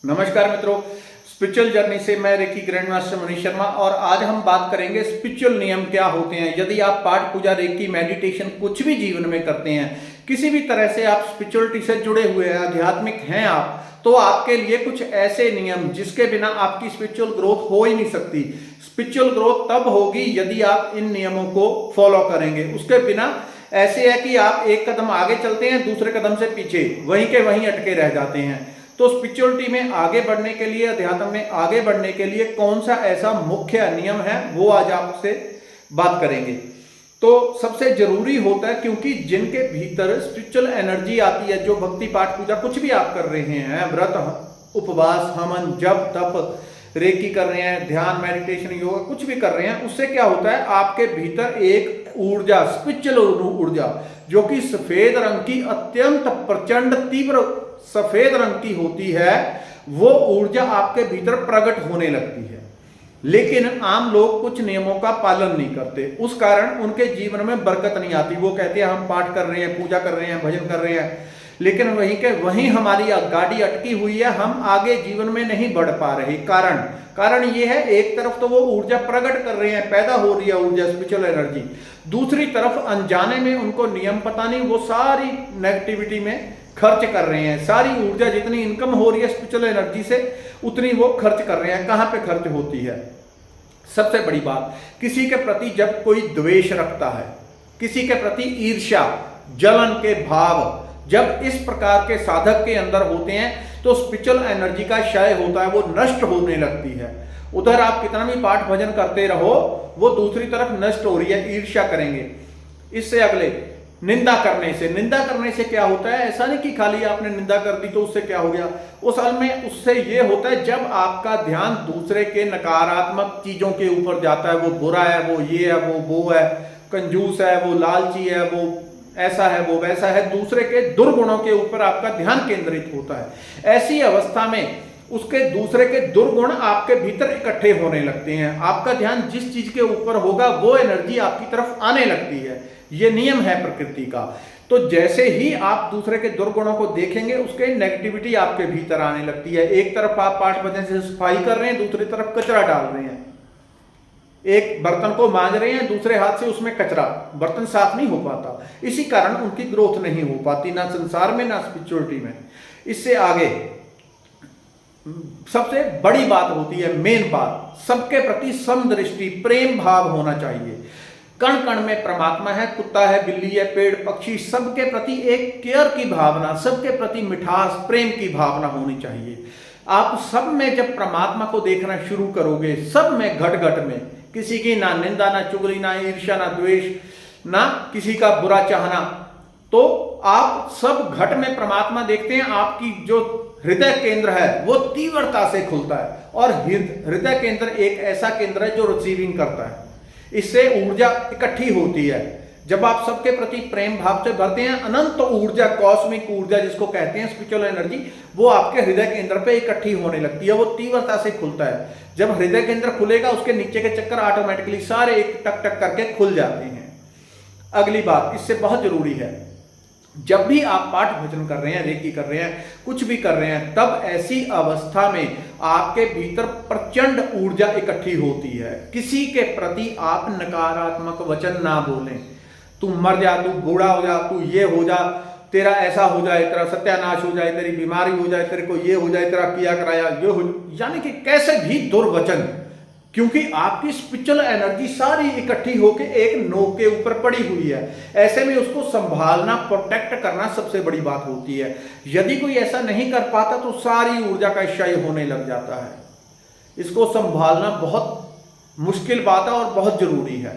नमस्कार मित्रों, spiritual journey से मैं reiki grand master Manish Sharma. और आज हम बात करेंगे स्पिरिचुअल नियम क्या होते हैं। यदि आप पाठ पूजा, रेकी, मेडिटेशन कुछ भी जीवन में करते हैं, किसी भी तरह से आप स्पिरिचुअलिटी से जुड़े हुए हैं, आध्यात्मिक हैं आप, तो आपके लिए कुछ ऐसे नियम जिसके बिना आपकी स्पिरिचुअल ग्रोथ हो ही नहीं सकती। स्पिरिचुअल ग्रोथ तब होगी यदि आप इन नियमों को फॉलो करेंगे। उसके बिना ऐसे है कि आप एक कदम आगे चलते हैं, दूसरे कदम से पीछे वहीं के वहीं अटके रह जाते हैं। तो स्पिरिचुअलिटी में आगे बढ़ने के लिए, अध्यात्म में आगे बढ़ने के लिए कौन सा ऐसा मुख्य नियम है, वो आज आपसे बात करेंगे। तो सबसे जरूरी होता है, क्योंकि जिनके भीतर स्पिरिचुअल एनर्जी आती है, जो भक्ति पाठ पूजा कुछ भी आप कर रहे हैं, व्रत उपवास हवन जप तप, रेकी कर रहे हैं, ध्यान मेडिटेशन योगा कुछ भी कर रहे हैं, उससे क्या होता है, आपके भीतर एक ऊर्जा, स्पिरिचुअल ऊर्जा जो कि सफेद रंग की, अत्यंत प्रचंड तीव्र सफेद रंग की होती है, वो ऊर्जा आपके भीतर प्रकट होने लगती है। लेकिन आम लोग कुछ नियमों का पालन नहीं करते, उस कारण उनके जीवन में बरकत नहीं आती। वो कहते हैं हम पाठ कर रहे हैं, पूजा कर रहे हैं, भजन कर रहे हैं, लेकिन वहीं के वहीं हमारी गाड़ी अटकी हुई है, हम आगे जीवन में नहीं बढ़ पा रहे। कारण ये है, एक तरफ तो वो ऊर्जा प्रकट कर रहे हैं, पैदा हो रही है ऊर्जा, स्पिरिचुअल एनर्जी, दूसरी तरफ अनजाने में उनको नियम पता नहीं, वो सारी नेगेटिविटी में खर्च कर रहे हैं। सारी ऊर्जा जितनी इनकम हो रही है स्पिरिचुअल एनर्जी से, उतनी वो खर्च कर रहे हैं। कहां पे खर्च होती है? सबसे बड़ी बात, किसी के प्रति जब कोई द्वेष रखता है, किसी के प्रति ईर्ष्या, जलन के भाव जब इस प्रकार के साधक के अंदर होते हैं, तो स्पिरिचुअल एनर्जी का क्षय होता है, वो नष्ट होने लगती है। उधर आप कितना भी पाठ भजन करते रहो, वो दूसरी तरफ नष्ट हो रही है, ईर्ष्या करेंगे। इससे अगले, निंदा करने से क्या होता है? ऐसा नहीं कि खाली आपने निंदा कर दी तो उससे क्या हो गया, उस हाल में उससे ये होता है, जब आपका ध्यान दूसरे के नकारात्मक चीजों के ऊपर जाता है, वो बुरा है, वो ये है, वो है, कंजूस है, वो लालची है, वो ऐसा है, वो वैसा है, दूसरे के दुर्गुणों के ऊपर आपका ध्यान केंद्रित होता है। ऐसी अवस्था में उसके दूसरे के दुर्गुण आपके भीतर इकट्ठे होने लगते हैं। आपका ध्यान जिस चीज के ऊपर होगा, वो एनर्जी आपकी तरफ आने लगती है। ये नियम है प्रकृति का। तो जैसे ही आप दूसरे के दुर्गुणों को देखेंगे, उसके नेगेटिविटी आपके भीतर आने लगती है। एक तरफ आप पाठ भजन से सफाई कर रहे हैं, दूसरी तरफ कचरा डाल रहे हैं। एक बर्तन को मांज रहे हैं, दूसरे हाथ से उसमें कचरा, बर्तन साफ नहीं हो पाता। इसी कारण उनकी ग्रोथ नहीं हो पाती, ना संसार में ना स्पिरिचुअलिटी में। इससे आगे सबसे बड़ी बात होती है, मेन बात, सबके प्रति समदृष्टि, प्रेम भाव होना चाहिए। कण कण में परमात्मा है, कुत्ता है, बिल्ली है, पेड़ पक्षी, सबके प्रति एक केयर की भावना, सबके प्रति मिठास, प्रेम की भावना होनी चाहिए। आप सब में जब परमात्मा को देखना शुरू करोगे, सब में, घट घट में, किसी की ना निंदा, ना चुगली, ना ईर्ष्या, ना द्वेष, ना किसी का बुरा चाहना, तो आप सब घट में परमात्मा देखते हैं। आपकी जो हृदय केंद्र है वो तीव्रता से खुलता है, और हृदय केंद्र एक ऐसा केंद्र है जो रिसीविंग करता है। इससे ऊर्जा इकट्ठी होती है। जब आप सबके प्रति प्रेम भाव से भरते हैं, अनंत ऊर्जा, कॉस्मिक ऊर्जा जिसको कहते हैं, स्पिरिचुअल एनर्जी, वो आपके हृदय केंद्र पे इकट्ठी होने लगती है, वो तीव्रता से खुलता है। जब हृदय केंद्र खुलेगा, उसके नीचे के चक्कर ऑटोमेटिकली सारे एक टक टक करके खुल जाते हैं। अगली बात, इससे बहुत जरूरी है, जब भी आप पाठ भजन कर रहे हैं, रेकी कर रहे हैं, कुछ भी कर रहे हैं, तब ऐसी अवस्था में आपके भीतर प्रचंड ऊर्जा इकट्ठी होती है। किसी के प्रति आप नकारात्मक वचन ना बोलें। तू मर जा, तू बूढ़ा हो जा, तू ये हो जा, तेरा ऐसा हो जाए, तेरा सत्यानाश हो जाए, तेरी बीमारी हो जाए, तेरे को ये हो जाए, तेरा किया कराया ये हो, यानी कि कैसे भी दुर्वचन, क्योंकि आपकी स्पिरिचुअल एनर्जी सारी इकट्ठी होकर एक नोक के ऊपर पड़ी हुई है। ऐसे में उसको संभालना, प्रोटेक्ट करना सबसे बड़ी बात होती है। यदि कोई ऐसा नहीं कर पाता तो सारी ऊर्जा का क्षय होने लग जाता है। इसको संभालना बहुत मुश्किल बात है और बहुत जरूरी है।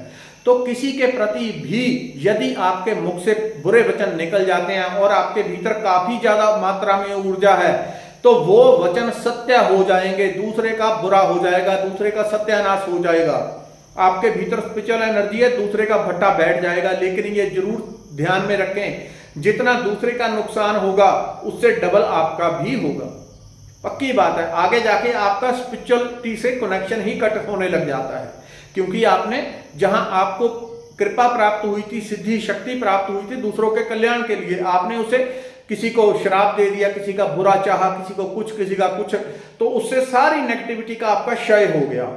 तो किसी के प्रति भी यदि आपके मुख से बुरे वचन निकल जाते हैं और आपके भीतर काफी ज्यादा मात्रा में ऊर्जा है, तो वो वचन सत्य हो जाएंगे, दूसरे का बुरा हो जाएगा, दूसरे का सत्यानाश हो जाएगा। आपके भीतर स्पिरिचुअल एनर्जी है, दूसरे का भट्टा बैठ जाएगा। लेकिन ये जरूर ध्यान में रखें, जितना दूसरे का नुकसान होगा, उससे डबल आपका भी होगा। पक्की बात है, आगे जाके आपका स्पिरिचुअलिटी से कनेक्शन ही कट होने लग जाता है, क्योंकि आपने, जहां आपको कृपा प्राप्त हुई थी, सिद्धि शक्ति प्राप्त हुई थी दूसरों के कल्याण के लिए, आपने उसे किसी को श्राप दे दिया, किसी का बुरा चाहा, किसी को कुछ, किसी का कुछ, तो उससे सारी नेगेटिविटी का आपका क्षय हो गया।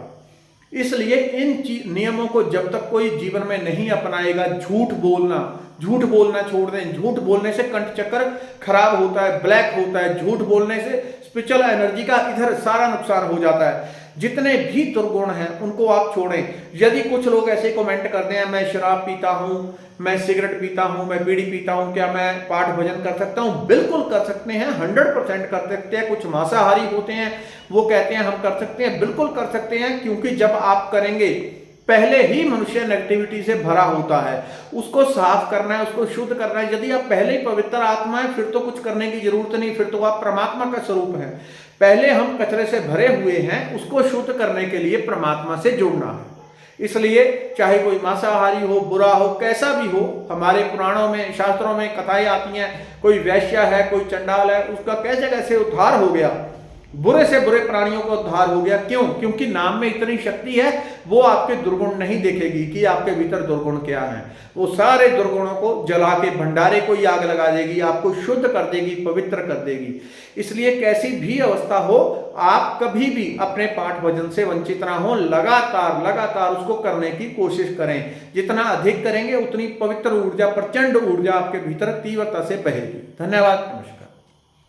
इसलिए इन नियमों को जब तक कोई जीवन में नहीं अपनाएगा, झूठ बोलना छोड़ दें। झूठ बोलने से कंठ चक्र खराब होता है, ब्लैक होता है। झूठ बोलने से स्पिरिचुअल एनर्जी का इधर सारा नुकसान हो जाता है। जितने भी दुर्गुण हैं उनको आप छोड़ें। यदि कुछ लोग ऐसे कमेंट करते हैं, मैं शराब पीता हूं, मैं सिगरेट पीता हूं, मैं बीड़ी पीता हूं, क्या मैं पाठ भजन कर सकता हूं? बिल्कुल कर सकते हैं, 100% कर सकते हैं। कुछ मांसाहारी होते हैं, वो कहते हैं हम कर सकते हैं, बिल्कुल कर सकते हैं, क्योंकि जब आप करेंगे, पहले ही मनुष्य नेगेटिविटी से भरा होता है, उसको साफ करना है, उसको शुद्ध करना है। यदि आप पहले ही पवित्र आत्मा है, फिर तो कुछ करने की जरूरत नहीं, फिर तो आप परमात्मा का स्वरूप है। पहले हम कचरे से भरे हुए हैं, उसको शुद्ध करने के लिए परमात्मा से जुड़ना है। इसलिए चाहे कोई मांसाहारी हो, बुरा हो, कैसा भी हो, हमारे पुराणों में, शास्त्रों में कथाएं आती हैं, कोई वैश्य है, कोई चंडाल है, उसका कैसे कैसे उद्धार हो गया, बुरे से बुरे प्राणियों का उद्धार हो गया। क्यों? क्योंकि नाम में इतनी शक्ति है, वो आपके दुर्गुण नहीं देखेगी कि आपके भीतर दुर्गुण क्या है। वो सारे दुर्गुणों को जला के भंडारे को ही आग लगा देगी, आपको शुद्ध कर देगी, पवित्र कर देगी। इसलिए कैसी भी अवस्था हो, आप कभी भी अपने पाठ भजन से वंचित ना हो। लगातार उसको करने की कोशिश करें। जितना अधिक करेंगे उतनी पवित्र ऊर्जा, प्रचंड ऊर्जा आपके भीतर तीव्रता से बहेगी। धन्यवाद, नमस्कार।